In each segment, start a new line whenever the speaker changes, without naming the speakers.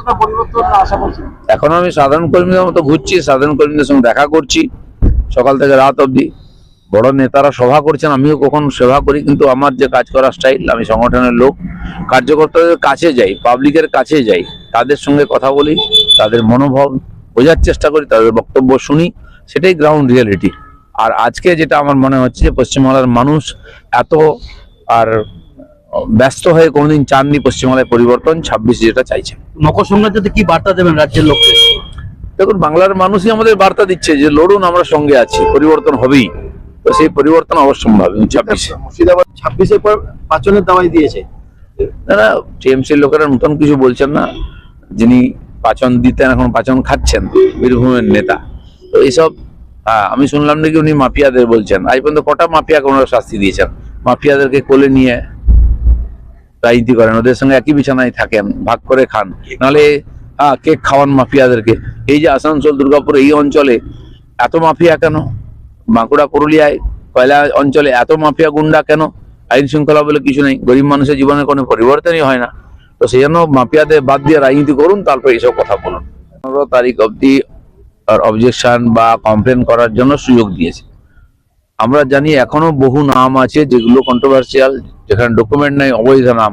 কতটা পরিবর্তন আশা করছেন?
এখন আমি সাধারণ কর্মীদের মতো ঘুরছি, সাধারণ কর্মীদের সঙ্গে দেখা করছি সকাল থেকে রাত অবধি। বড় নেতারা সভা করছেন, আমিও কখন সেবা করি, কিন্তু আমার যে কাজ করার স্টাইল, আমি সংগঠনের লোক, কার্যকর্তাদের কাছে যাই, পাবলিকের কাছে যাই, তাদের সঙ্গে কথা বলি, তাদের মনোভাব বোঝার চেষ্টা করি, তাদের বক্তব্য শুনি, সেটাই গ্রাউন্ড রিয়েলিটি। আর আজকে যেটা আমার মনে হচ্ছে যে পশ্চিমবাংলার মানুষ এত আর ব্যস্ত হয়ে কোনোদিন চাননি পশ্চিমবাংলায় পরিবর্তন, 26 যেটা চাইছে।
মকর সংক্রান্তিতে কি বার্তা দেবেন রাজ্যের লোককে?
দেখুন, বাংলার মানুষই আমাদের বার্তা দিচ্ছে যে লড়ুন, আমরা সঙ্গে আছি, পরিবর্তন হবেই। তো সেই পরিবর্তন অবশ্যম্ভাবী 26-এ।
মুর্শিদাবাদ 26-এর পর পাচনের দাওয়াই দিয়েছে।
না, টিএমসির লোকেরা নতুন কিছু বলছেন না। যিনি পাচন দিতেন এখন পাচন খাচ্ছেন, বীরভূমের নেতা। তো এইসব আমি শুনলাম নাকি উনি মাফিয়াদের বলছেন। আজ পর্যন্ত কটা মাফিয়াকে ওনারা শাস্তি দিয়েছেন? মাফিয়াদেরকে কোলে নিয়ে রাজনীতি করেন, ওদের সঙ্গে একই বিছানায় থাকেন, ভাগ করে খান, নাহলে কেক খাওয়ান মাফিয়াদেরকে। এই যে আসানসোল, দুর্গাপুর এই অঞ্চলে এত মাফিয়া কেন? বাঁকুড়া, পুরুলিয়ায়, কয়লা অঞ্চলে এত মাফিয়া গুন্ডা কেন? আইন শৃঙ্খলা বলে কিছু নেই, গরিব মানুষের জীবনে কোনো পরিবর্তনই হয় না। তো সেই জন্য মাফিয়াদের বাদ দিয়ে রাজনীতি করুন, তারপর এইসব কথা বলুন। 15 তারিখ অবধি অবজেকশন বা কমপ্লেন করার জন্য সুযোগ দিয়েছে। আমরা জানি এখনো বহু নাম আছে যেগুলো কন্ট্রোভার্সিয়াল, যেখানে ডকুমেন্ট নেই, অবৈধ নাম।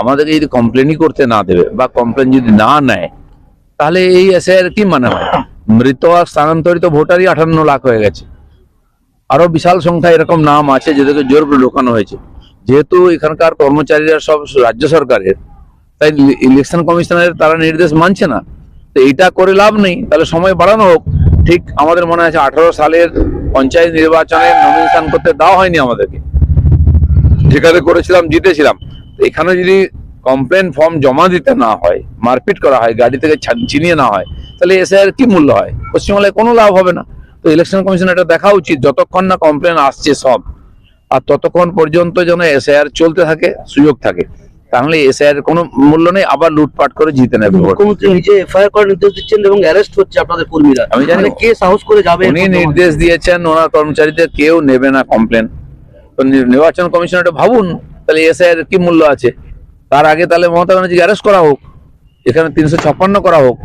আমাদেরকে যদি কমপ্লেনই করতে না দেবে বা কমপ্লেন যদি না নেয়, তাহলে এই এসআইআর কি মানে হয়? মৃত আর স্থানান্তরিত ভোটারই 58 লাখ হয়ে গেছে। আরো বিশাল সংখ্যা এরকম নাম আছে যেদেরকে জোর করে ঢোকানো হয়েছে। যেহেতু এখানকার কর্মচারীরা সব রাজ্য সরকারের, তাই ইলেকশন কমিশনের তারা নির্দেশ মানছে না। তো এইটা করে লাভ নেই, তাহলে সময় বাড়ানো হোক। ঠিক আমাদের মনে আছে 18 সালের পঞ্চায়েত নির্বাচনে নমিনেশন করতে দেওয়া হয়নি আমাদেরকে, যেখানে করেছিলাম জিতেছিলাম। এখানে যদি কমপ্লেন ফর্ম জমা দিতে না হয়, মারপিট করা হয়, গাড়ি থেকে ছিনিয়ে না হয়, তাহলে এসআইআর কি মূল্য হয়? পশ্চিমবাংলায় কোনো লাভ হবে না। তো ইলেকশন কমিশন এটা দেখা উচিত, যতক্ষণ না কমপ্লেন আসছে সব, আর ততক্ষণ পর্যন্ত যেন এসআইআর চলতে থাকে, সুযোগ থাকে। তাহলে এসআইআর কোনো মূল্য নেই, আবার লুটপাট করে জিতে নেবে।
মুখ্যমন্ত্রী নিজে এফআইআর করার নির্দেশ দিচ্ছেন এবং অ্যারেস্ট হচ্ছে আপনাদের কর্মীরা।
আমি জানি
কে সাহস করে যাবে?
উনি নির্দেশ দিয়েছেন, ওনার কর্মচারীদের কেউ নেবে না কমপ্লেন। তো নির্বাচন কমিশন এটা ভাবুন, তাহলে এসআইআর কি মূল্য আছে? তার আগে তাহলে মমতা ব্যানার্জিকে অ্যারেস্ট করা হোক, এখানে 356 করা হোক,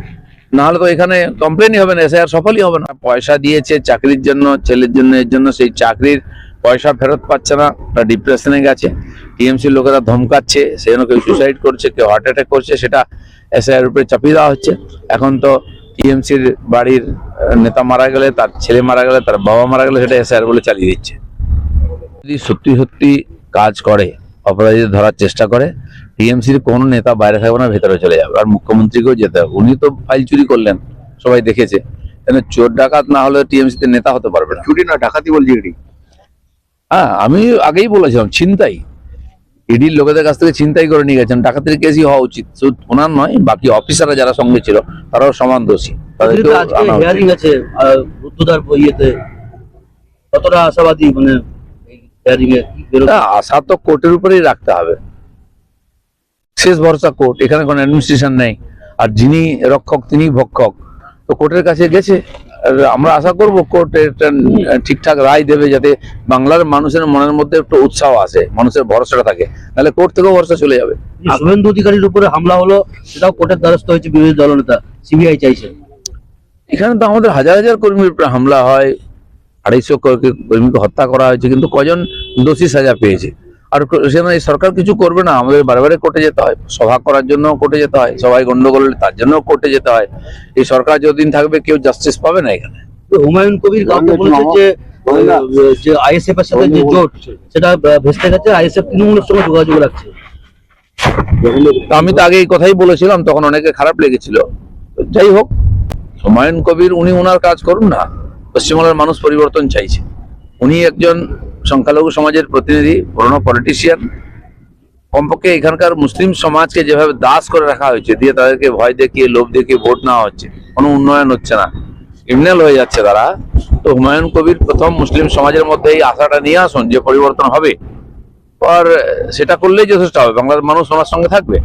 নাহলে তো এখানে কমপ্লেনই হবে না, এসআইআর সফলই হবে না। পয়সা দিয়েছে চাকরির জন্য, ছেলের জন্য, এর জন্য, সেই চাকরির পয়সা ফেরত পাচ্ছে না, ডিপ্রেশনে গেছে। টিএমসির লোকেরা ধমকাচ্ছে, সেই জন্য কেউ সুসাইড করছে, কেউ হার্ট অ্যাটাক করছে, সেটা এসআইআর উপরে চাপিয়ে দেওয়া হচ্ছে। এখন তো টিএমসির বাড়ির নেতা মারা গেলে, তার ছেলে মারা গেলে, তার বাবা মারা গেলে, সেটা এসআইআর বলে চালিয়ে দিচ্ছে। যদি সত্যি সত্যি কাজ করে, অপরাধীদের ধরার চেষ্টা করে, টিএমসির কোনো নেতা বাইরে থাকবে না, ভেতরে চলে যাবে। আর মুখ্যমন্ত্রীকেও যেতে হবে, উনি তো ফাইল চুরি করলেন, সবাই দেখেছে। চোর ডাকাত না হলে টিএমসিতে নেতা হতে পারবে না।
চুরি না, ডাকাতি বলছি।
হ্যাঁ, আমি আগেই বলেছিলাম, ছিনতাই। ইডির লোকেদের কাছ থেকে ছিনতাই করে নিয়ে গেছেন, ডাকাতির কেসই হওয়া উচিত। শুধু ওনার নয়, বাকি অফিসাররা যারা সঙ্গে ছিল তারাও সমান দোষী।
হিয়ারিং আছে রুদ্ধদ্বার ইয়েতে, কতটা আশাবাদী? মানে
আশা তো কোর্টের উপরেই রাখতে হবে, শেষ ভরসা কোর্ট। এখানে কোনো অ্যাডমিনিস্ট্রেশন নেই, আর যিনি রক্ষক তিনি ভক্ষক। তো কোর্টের কাছে গেছে, আমরা আশা করব কোর্ট একটা ঠিকঠাক রায় দেবে, যাতে বাংলার মানুষের মনের মধ্যে একটু উৎসাহ আসে, মানুষের ভরসাটা থাকে। নাহলে কোর্ট থেকেও ভরসা চলে যাবে।
শুভেন্দু অধিকারীর উপরে হামলা হলো, সেটাও কোর্টের দ্বারস্থ হয়েছে বিরোধী দলনেতা, সিবিআই চাইছে।
এখানে তো আমাদের হাজার হাজার কর্মীর উপরে হামলা হয়, 250 কর্মীকে হত্যা করা হয়েছে, কিন্তু কজন দোষী সাজা পেয়েছে? আর সেখানে সরকার কিছু করবে না, আমাদের বারে কোর্টে যেতে হয়, সভা করার জন্য কোর্টে যেতে হয়, সবাই গন্ডগোল হলে তার জন্য কোর্টে যেতে হয়। এই সরকার যতদিন থাকবে কেউ জাস্টিস পাবে না এখানে।
হুমায়ুন কবির কাউকে বলেছে যে আইএসএফ এর সাথে যে জোট, সেটা ভেস্তে গেছে, আইএসএফ তৃণমূলের সঙ্গে যোগাযোগ রাখছে।
আমি তো আগে এই কথাই বলেছিলাম, তখন অনেকে খারাপ লেগেছিল। যাই হোক, হুমায়ুন কবির উনি ওনার কাজ করুন না। পশ্চিমবাংলার মানুষ পরিবর্তন চাইছে। উনি একজন সংখ্যালঘু সমাজের প্রতিনিধি, পুরনো পলিটিশিয়ান। কমপক্ষে এখানকার মুসলিম সমাজকে যেভাবে দাস করে রাখা হয়েছে, দিয়ে তাদেরকে ভয় দেখিয়ে, লোভ দেখিয়ে ভোট নেওয়া হচ্ছে, কোনো উন্নয়ন হচ্ছে না, ক্রিমিনাল হয়ে যাচ্ছে তারা। তো হুমায়ুন কবির প্রথম মুসলিম সমাজের মধ্যে এই আশাটা নিয়ে আসুন যে পরিবর্তন হবে, আর সেটা করলেই যথেষ্ট হবে, বাংলার মানুষ ওনার সঙ্গে থাকবে।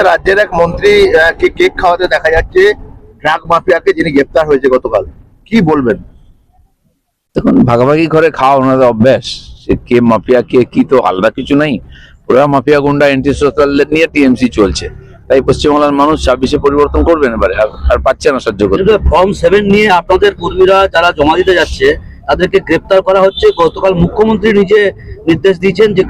রাজ্যের এক মন্ত্রী কে কেক খাওয়াতে দেখা যাচ্ছে ড্রাগ মাফিয়াকে, যিনি গ্রেপ্তার হয়েছে গতকাল, কি বলবেন?
দেখুন, ভাগাভাগি করে খাওয়া ওনাদের অভ্যাস। সে কে মাফিয়া কে কি তো আলাদা কিছু নাই। পুরা মাফিয়া গুন্ডা এন্টি সোশ্যাল নিয়ে টিএমসি চলছে। তাই পশ্চিমবাংলার মানুষ 26-এ পরিবর্তন করবেন এবারে, আর পাচ্ছে না সহ্য করতে।
ফর্ম 7 নিয়ে আপনাদের কর্মীরা যারা জমা দিতে যাচ্ছে তাদেরকে গ্রেপ্তার করা হচ্ছে। গতকাল মুখ্যমন্ত্রী নিজে নির্দেশ দিয়েছেন যে